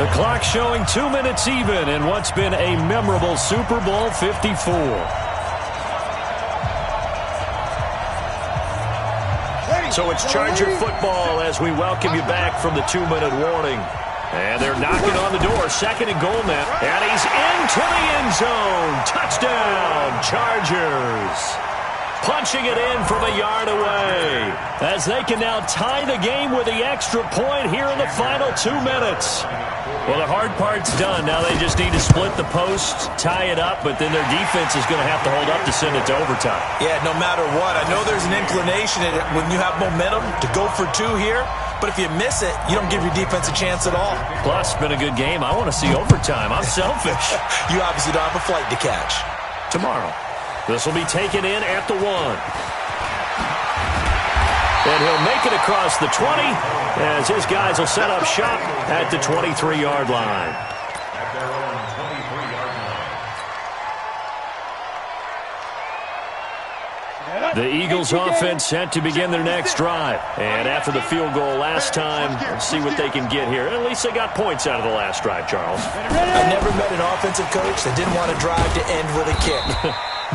The clock showing 2 minutes even in what's been a memorable Super Bowl 54. So it's Charger football as we welcome you back from the 2-minute warning. And they're knocking on the door. 2nd and goal now. And he's into the end zone. Touchdown, Chargers. Punching it in from a yard away. As they can now tie the game with the extra point here in the final 2 minutes. Well, the hard part's done. Now they just need to split the posts, tie it up, but then their defense is going to have to hold up to send it to overtime. Yeah, no matter what. I know there's an inclination when you have momentum to go for 2 here, but if you miss it, you don't give your defense a chance at all. Plus, it's been a good game. I want to see overtime. I'm selfish. You obviously don't have a flight to catch. Tomorrow. This will be taken in at the 1. And he'll make it across the 20 as his guys will set up shop at the 23-yard line. At their own 23-yard line. The Eagles offense set to begin their next drive. And after the field goal last time, let's see what they can get here. At least they got points out of the last drive, Charles. I never met an offensive coach that didn't want to drive to end with a kick.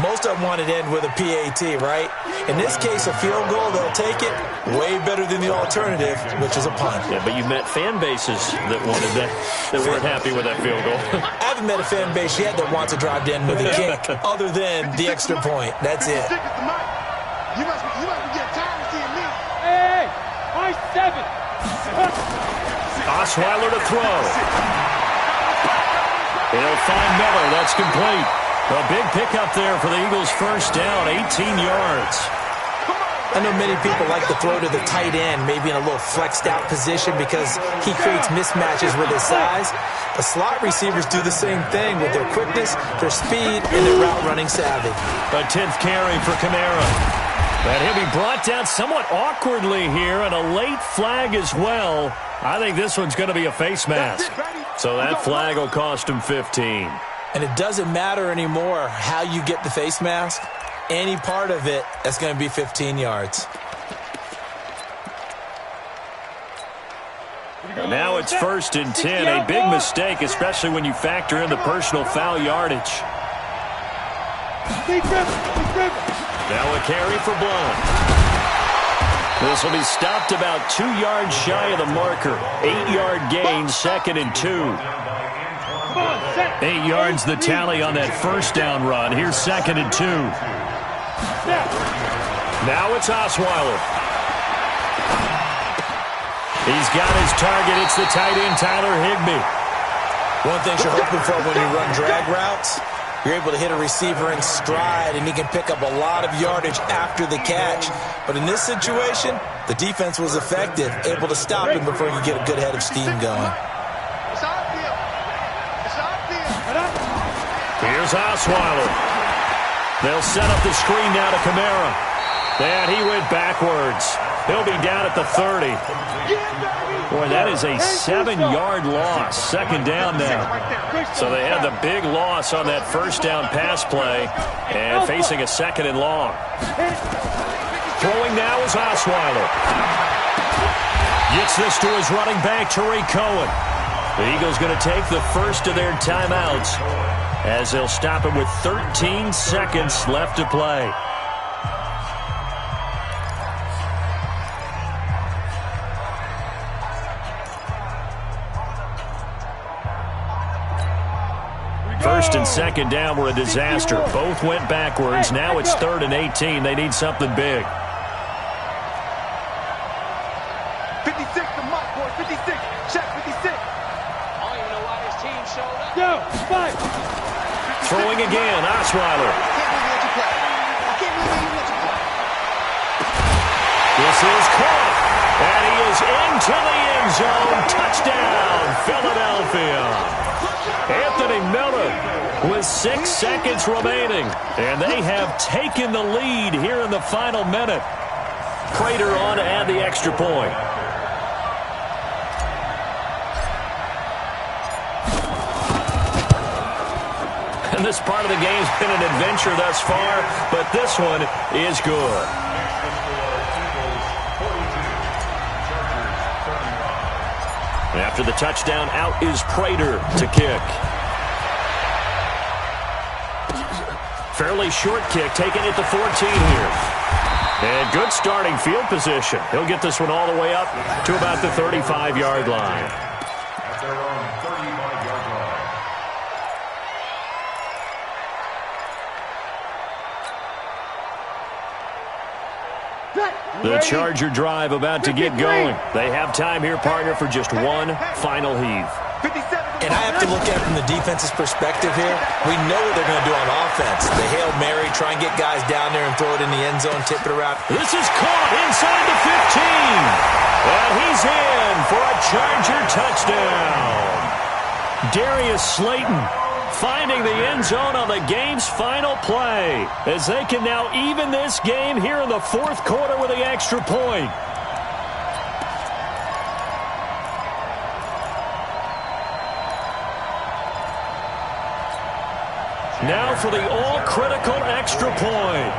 Most of them want to end with a PAT, right? In this case, a field goal, they'll take it. Way better than the alternative, which is a punt. Yeah, but you met fan bases that wanted that weren't happy with that field goal. I haven't met a fan base yet that wants to drive to end with a kick, other than the extra point. That's it. You must be getting tired of seeing me. Hey, my 7. Osweiler to throw. He'll find Miller. That's complete. A big pickup there for the Eagles' first down, 18 yards. I know many people like to throw to the tight end, maybe in a little flexed out position because he creates mismatches with his size. But slot receivers do the same thing with their quickness, their speed, and their route running savvy. A 10th carry for Kamara. And he'll be brought down somewhat awkwardly here, and a late flag as well. I think this one's going to be a face mask. So that flag will cost him 15. And it doesn't matter anymore how you get the face mask. Any part of it, that's going to be 15 yards. Now it's 1st and 10. A big mistake, especially when you factor in the personal foul yardage. Now a carry for Blunt. This will be stopped about 2 yards shy of the marker. 8-yard gain, 2nd and 2. 8 yards the tally on that first down run. Here's 2nd and 2. Now it's Osweiler. He's got his target. It's the tight end, Tyler Higbee. One thing you're hoping for when you run drag routes, you're able to hit a receiver in stride, and he can pick up a lot of yardage after the catch. But in this situation, the defense was effective, able to stop him before you get a good head of steam going. Here's Osweiler. They'll set up the screen now to Kamara. And he went backwards. He'll be down at the 30. Boy, that is a 7-yard loss. 2nd down now. So they had the big loss on that first down pass play and facing a 2nd and long. Throwing now is Osweiler. Gets this to his running back, Tariq Cohen. The Eagles going to take the first of their timeouts as they'll stop him with 13 seconds left to play. First and 2nd down were a disaster. Both went backwards. Now it's 3rd and 18. They need something big. 56 to Mike, boy. 56. Check 56. I don't even know why this team showed up. Yo, fight. Throwing again, Osweiler. This is caught. And he is into the end zone. Touchdown, Philadelphia. Anthony Miller with 6 seconds remaining. And they have taken the lead here in the final minute. Prater on to add the extra point. This part of the game's been an adventure thus far, but this one is good. After the touchdown, out is Prater to kick. Fairly short kick, taken at the 14 here. And good starting field position. He'll get this one all the way up to about the 35-yard line. At their own 35-yard line. The Charger drive about to get going. They have time here, partner, for just one final heave. And I have to look at it from the defense's perspective here. We know what they're going to do on offense. The Hail Mary, try and get guys down there and throw it in the end zone, tip it around. This is caught inside the 15. And he's in for a Charger touchdown. Darius Slayton finding the end zone on the game's final play, as they can now even this game here in the fourth quarter with the extra point. Now for the all-critical extra point.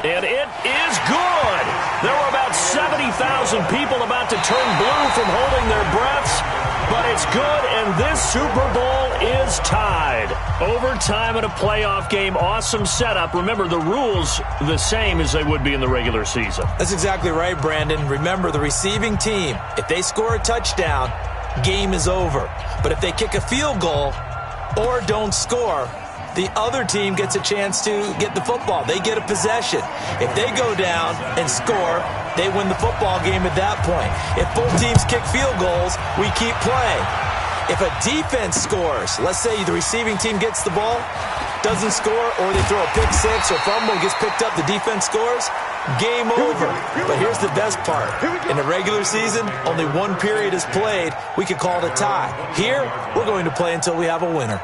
And it is good. There were about 70,000 people about to turn blue from holding their breaths, but it's good, and this Super Bowl is tied. Overtime in a playoff game, awesome setup. Remember, the rules the same as they would be in the regular season. That's exactly right, Brandon. Remember, the receiving team, if they score a touchdown, game is over. But if they kick a field goal or don't score, the other team gets a chance to get the football. They get a possession. If they go down and score, they win the football game at that point. If both teams kick field goals, we keep playing. If a defense scores, let's say the receiving team gets the ball, doesn't score, or they throw a pick six or fumble, gets picked up, the defense scores, game over. But here's the best part. In the regular season, only one period is played. We could call it a tie. Here, we're going to play until we have a winner.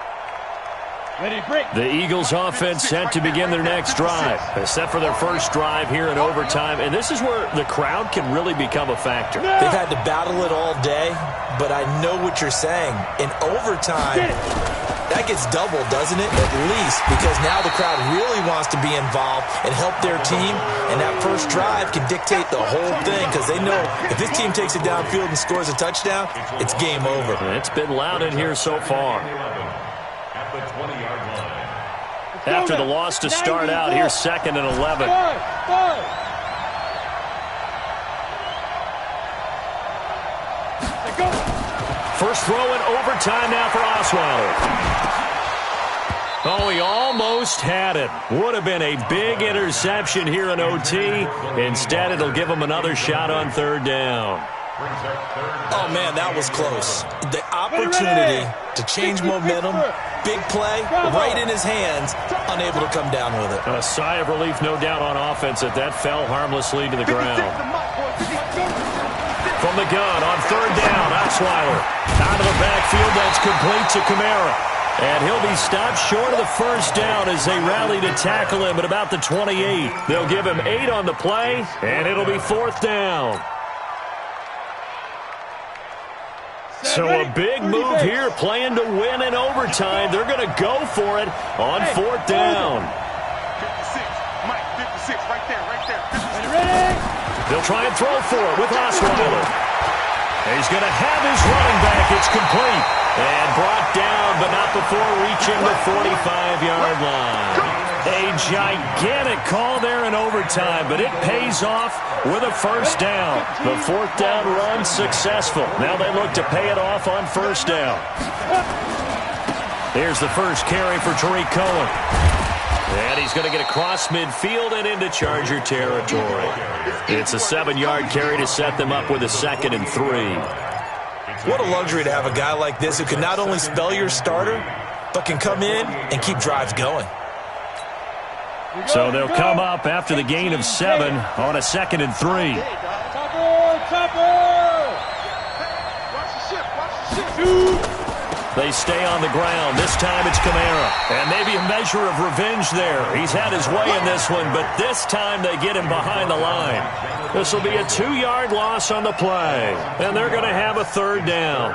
The Eagles offense set to begin their next drive, except for their first drive here in overtime. And this is where the crowd can really become a factor. They've had to battle it all day, but I know what you're saying. In overtime, that gets doubled, doesn't it? At least, because now the crowd really wants to be involved and help their team. And that first drive can dictate the whole thing, because they know if this team takes it downfield and scores a touchdown, it's game over. It's been loud in here so far. After the loss to start out, here's 2nd and 11. First throw in overtime now for Osweiler. Oh, he almost had it. Would have been a big interception here in OT. Instead, it'll give him another shot on 3rd down. Oh, man, that was close. The opportunity to change momentum, big play, right in his hands, unable to come down with it. A sigh of relief, no doubt, on offense that fell harmlessly to the ground. From the gun on 3rd down, Osweiler. Out of the backfield, that's complete to Kamara. And he'll be stopped short of the first down as they rally to tackle him at about the 28. They'll give him 8 on the play, and it'll be 4th down. So a big move here, playing to win in overtime. They're going to go for it on 4th down. 56, Mike, 56, right there. They'll try and throw for it with Osweiler. He's going to have his running back. It's complete. And brought down, but not before reaching the 45-yard line. A gigantic call there in overtime, but it pays off with a first down. The 4th down run successful. Now they look to pay it off on 1st down. Here's the first carry for Tariq Cohen. And he's going to get across midfield and into Charger territory. It's a 7-yard carry to set them up with a 2nd and 3. What a luxury to have a guy like this who can not only spell your starter, but can come in and keep drives going. So they'll come up after the gain of 7 on a 2nd and 3. They stay on the ground. This time it's Kamara. And maybe a measure of revenge there. He's had his way in this one, but this time they get him behind the line. This will be a 2-yard loss on the play. And they're going to have a 3rd down.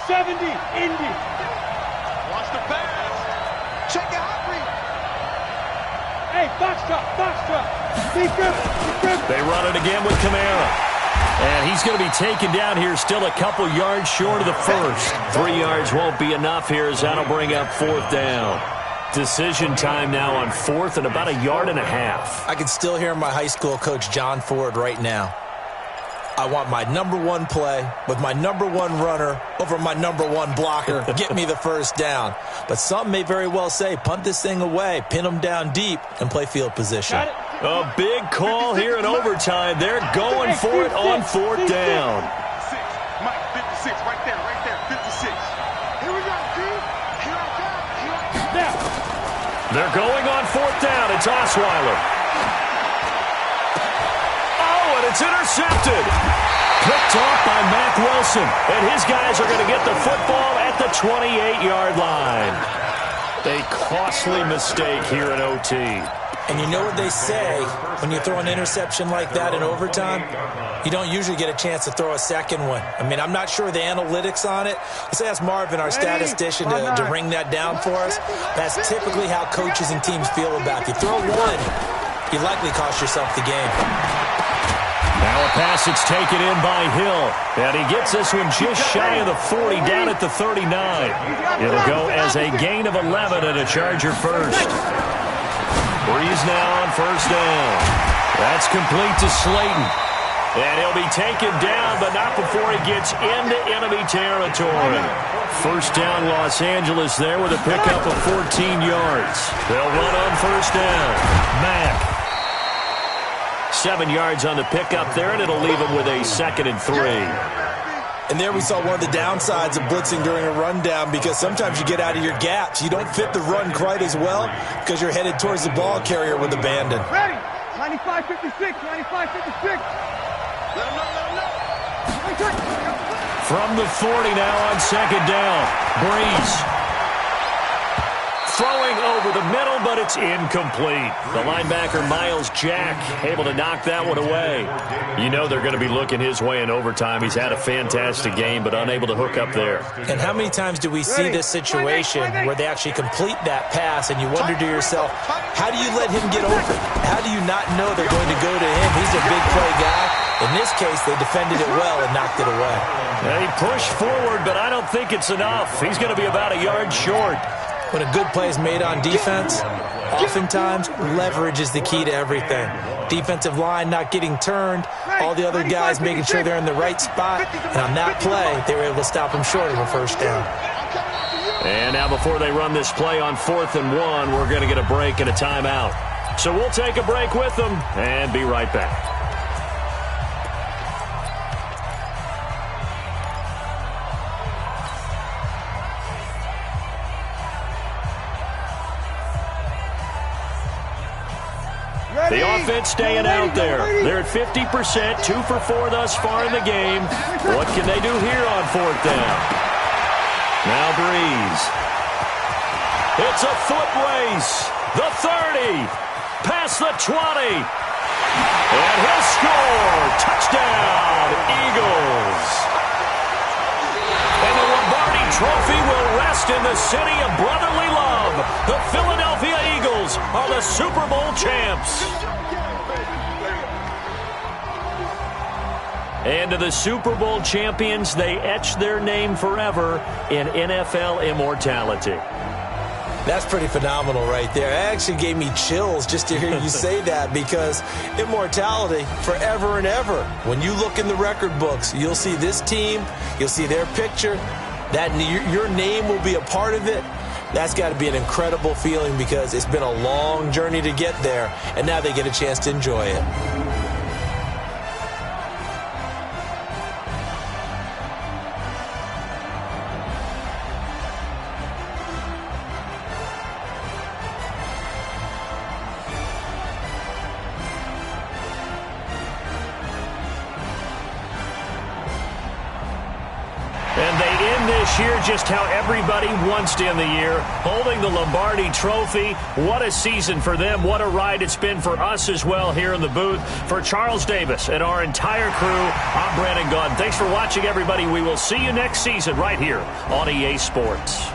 70, Indy. Watch the pass. Check it out, Reed. Hey, box drop. Defense. They run it again with Kamara. And he's going to be taken down here, still a couple yards short of the first. 3 yards won't be enough here, as that'll bring up 4th down. Decision time now on 4th and about 1.5 yards. I can still hear my high school coach, John Ford, right now. I want my #1 play with my #1 runner over my #1 blocker. Get me the first down. But some may very well say, punt this thing away, pin them down deep, and play field position. A big call here in overtime. They're going for it on 4th down. 56. Mike, 56. Right there. 56. Here we go, G. Here I come. They're going on 4th down. It's Osweiler. Oh, and it's intercepted. Picked off by Mack Wilson. And his guys are going to get the football at the 28-yard line. A costly mistake here in OT. And you know what they say, when you throw an interception like that in overtime, you don't usually get a chance to throw a second one. I mean, I'm not sure the analytics on it. Let's ask Marvin, our statistician, to ring that down for us. That's typically how coaches and teams feel about you. Throw one, you likely cost yourself the game. Now a pass that's taken in by Hill. And he gets this one just shy of the 40, down at the 39. It'll go as a gain of 11 and a Charger first. Breeze now on 1st down. That's complete to Slayton. And he'll be taken down, but not before he gets into enemy territory. 1st down, Los Angeles there with a pickup of 14 yards. They'll run on 1st down. Mack. 7 yards on the pickup there, and it'll leave him with a 2nd and 3. And there we saw one of the downsides of blitzing during a rundown, because sometimes you get out of your gaps. You don't fit the run quite as well because you're headed towards the ball carrier with abandon. Ready. 95-56. 95-56. From the 40 now on 2nd down. Breeze. Throwing over the middle, but it's incomplete. The linebacker, Miles Jack, able to knock that one away. You know they're going to be looking his way in overtime. He's had a fantastic game, but unable to hook up there. And how many times do we see this situation where they actually complete that pass, and you wonder to yourself, how do you let him get open? How do you not know they're going to go to him? He's a big play guy. In this case, they defended it well and knocked it away. They push forward, but I don't think it's enough. He's going to be about 1 yard short. When a good play is made on defense, oftentimes leverage is the key to everything. Defensive line not getting turned, all the other guys making sure they're in the right spot, and on that play, they were able to stop him short of a 1st down. And now before they run this play on 4th and 1, we're going to get a break and a timeout. So we'll take a break with them and be right back. The offense staying out there. They're at 50%, 2 for 4 thus far in the game. What can they do here on 4th down? Now Breeze. It's a foot race. The 30. Past the 20. And he'll score. Touchdown, Eagles. And the Lombardi Trophy will rest in the city of brotherly love. The Philadelphia Eagles are the Super Bowl champs. And to the Super Bowl champions, they etch their name forever in NFL immortality. That's pretty phenomenal right there. It actually gave me chills just to hear you say that, because immortality forever and ever. When you look in the record books, you'll see this team, you'll see their picture, that your name will be a part of it. That's got to be an incredible feeling, because it's been a long journey to get there, and now they get a chance to enjoy it. year just how everybody wants to end the year, holding the Lombardi Trophy. What a season for them. What a ride it's been for us as well here in the booth. For Charles Davis and our entire crew, I'm Brandon Gaudin. Thanks for watching, everybody. We will see you next season right here on EA Sports.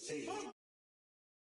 See.